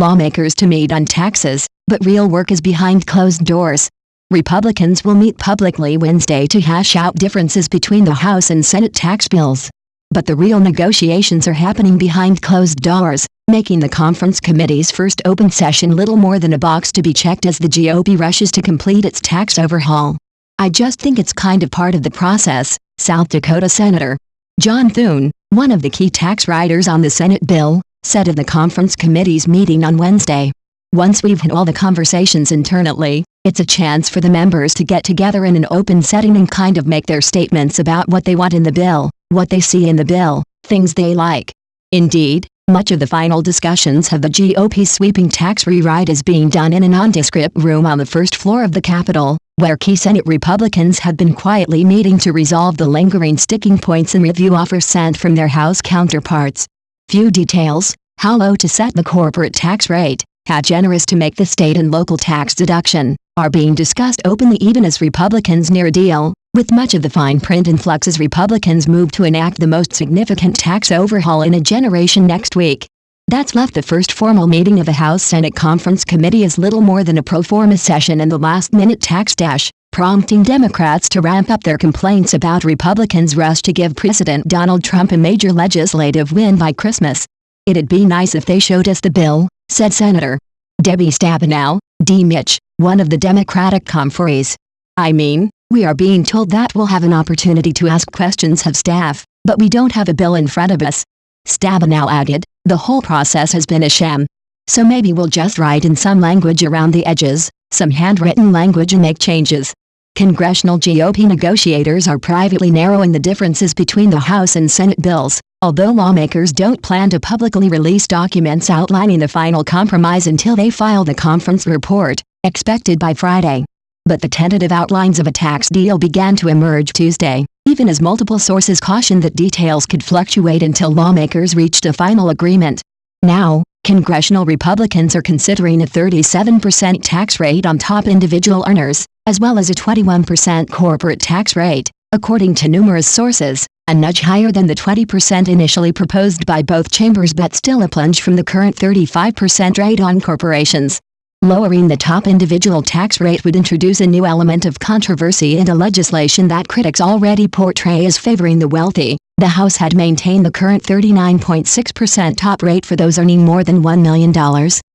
lawmakers to meet on taxes, but real work is behind closed doors. Republicans will meet publicly Wednesday to hash out differences between the House and Senate tax bills. But the real negotiations are happening behind closed doors, making the conference committee's first open session little more than a box to be checked as the GOP rushes to complete its tax overhaul. "I just think it's kind of part of the process," South Dakota Senator John Thune, one of the key tax writers on the Senate bill, said of the conference committee's meeting on Wednesday. "Once we've had all the conversations internally, it's a chance for the members to get together in an open setting and kind of make their statements about what they want in the bill, what they see in the bill, things they like." Indeed, much of the final discussions of the GOP's sweeping tax rewrite is being done in a nondescript room on the first floor of the Capitol, where key Senate Republicans have been quietly meeting to resolve the lingering sticking points and review offers sent from their House counterparts. Few details: how low to set the corporate tax rate, how generous to make the state and local tax deduction, are being discussed openly even as Republicans near a deal, with much of the fine print in flux as Republicans move to enact the most significant tax overhaul in a generation next week. That's left the first formal meeting of the House-Senate Conference Committee as little more than a pro forma session and the last-minute tax dash, prompting Democrats to ramp up their complaints about Republicans' rush to give President Donald Trump a major legislative win by Christmas. "It'd be nice if they showed us the bill," said Senator Debbie Stabenow, D. Mitch, one of the Democratic conferees. "I mean, we are being told that we'll have an opportunity to ask questions of staff, but we don't have a bill in front of us." Stabenow added, "The whole process has been a sham. So maybe we'll just write in some language around the edges, some handwritten language, and make changes." Congressional GOP negotiators are privately narrowing the differences between the House and Senate bills, although lawmakers don't plan to publicly release documents outlining the final compromise until they file the conference report, expected by Friday. But the tentative outlines of a tax deal began to emerge Tuesday, even as multiple sources cautioned that details could fluctuate until lawmakers reached a final agreement. Now, congressional Republicans are considering a 37% tax rate on top individual earners, as well as a 21% corporate tax rate, according to numerous sources, a nudge higher than the 20% initially proposed by both chambers but still a plunge from the current 35% rate on corporations. Lowering the top individual tax rate would introduce a new element of controversy into legislation that critics already portray as favoring the wealthy. The House had maintained the current 39.6% top rate for those earning more than $1 million,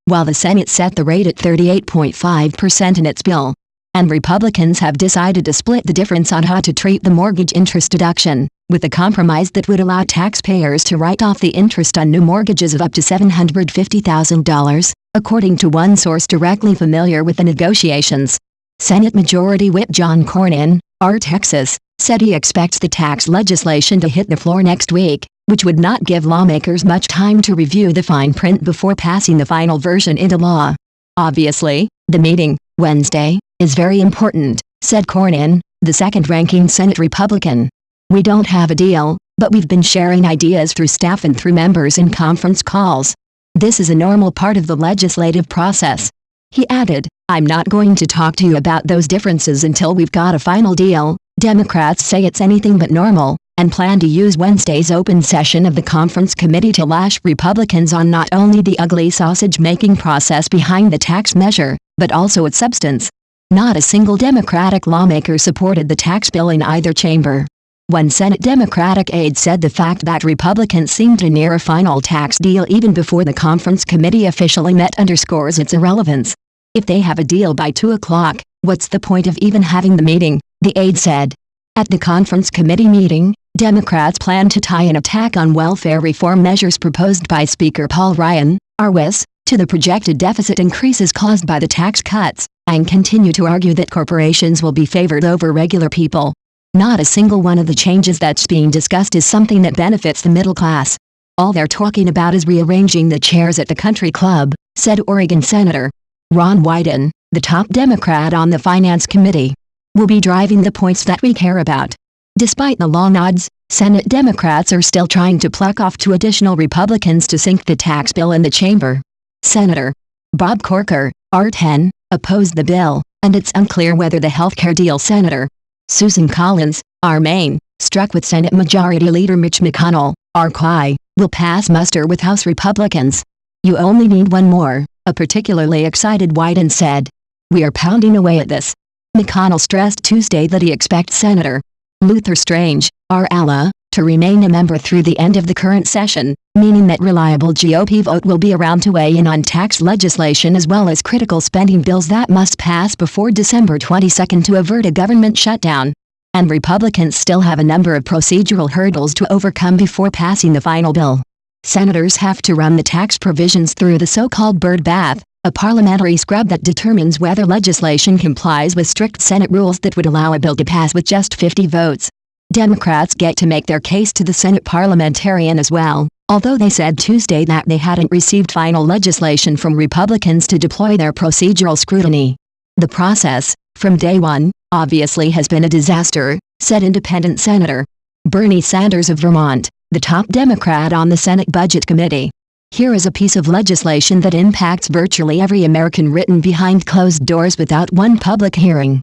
while the Senate set the rate at 38.5% in its bill. And Republicans have decided to split the difference on how to treat the mortgage interest deduction, with a compromise that would allow taxpayers to write off the interest on new mortgages of up to $750,000, according to one source directly familiar with the negotiations. Senate Majority Whip John Cornyn, R. Texas, said he expects the tax legislation to hit the floor next week, which would not give lawmakers much time to review the fine print before passing the final version into law. "Obviously, the meeting, Wednesday, is very important," said Cornyn, the second-ranking Senate Republican. "We don't have a deal, but we've been sharing ideas through staff and through members in conference calls. This is a normal part of the legislative process." He added, "I'm not going to talk to you about those differences until we've got a final deal." Democrats say it's anything but normal, and plan to use Wednesday's open session of the conference committee to lash Republicans on not only the ugly sausage-making process behind the tax measure, but also its substance. Not a single Democratic lawmaker supported the tax bill in either chamber. One Senate Democratic aide said the fact that Republicans seemed to near a final tax deal even before the conference committee officially met underscores its irrelevance. "If they have a deal by 2 o'clock, what's the point of even having the meeting?" the aide said. At the conference committee meeting, Democrats plan to tie an attack on welfare reform measures proposed by Speaker Paul Ryan, RWIS, to the projected deficit increases caused by the tax cuts, and continue to argue that corporations will be favored over regular people. Not a single one of the changes that's being discussed is something that benefits the middle class. All they're talking about is rearranging the chairs at the country club, said Oregon Senator Ron Wyden, the top Democrat on the Finance Committee. "We'll be driving the points that we care about." Despite the long odds, Senate Democrats are still trying to pluck off 2 additional Republicans to sink the tax bill in the chamber. Senator Bob Corker, R10, opposed the bill, and it's unclear whether the healthcare deal Senator Susan Collins, R. Maine, struck with Senate Majority Leader Mitch McConnell, R. Quai, will pass muster with House Republicans. "You only need one more," A particularly excited Wyden said, "We are pounding away at this." McConnell stressed Tuesday that he expects Senator Luther Strange, R. to remain a member through the end of the current session, meaning that reliable GOP vote will be around to weigh in on tax legislation as well as critical spending bills that must pass before December 22 to avert a government shutdown. And Republicans still have a number of procedural hurdles to overcome before passing the final bill. Senators have to run the tax provisions through the so-called bird bath, a parliamentary scrub that determines whether legislation complies with strict Senate rules that would allow a bill to pass with just 50 votes. Democrats get to make their case to the Senate parliamentarian as well, although they said Tuesday that they hadn't received final legislation from Republicans to deploy their procedural scrutiny. The process, from day one, obviously has been a disaster, said independent Senator Bernie Sanders of Vermont, the top Democrat on the Senate Budget Committee. Here is a piece of legislation that impacts virtually every American written behind closed doors without one public hearing.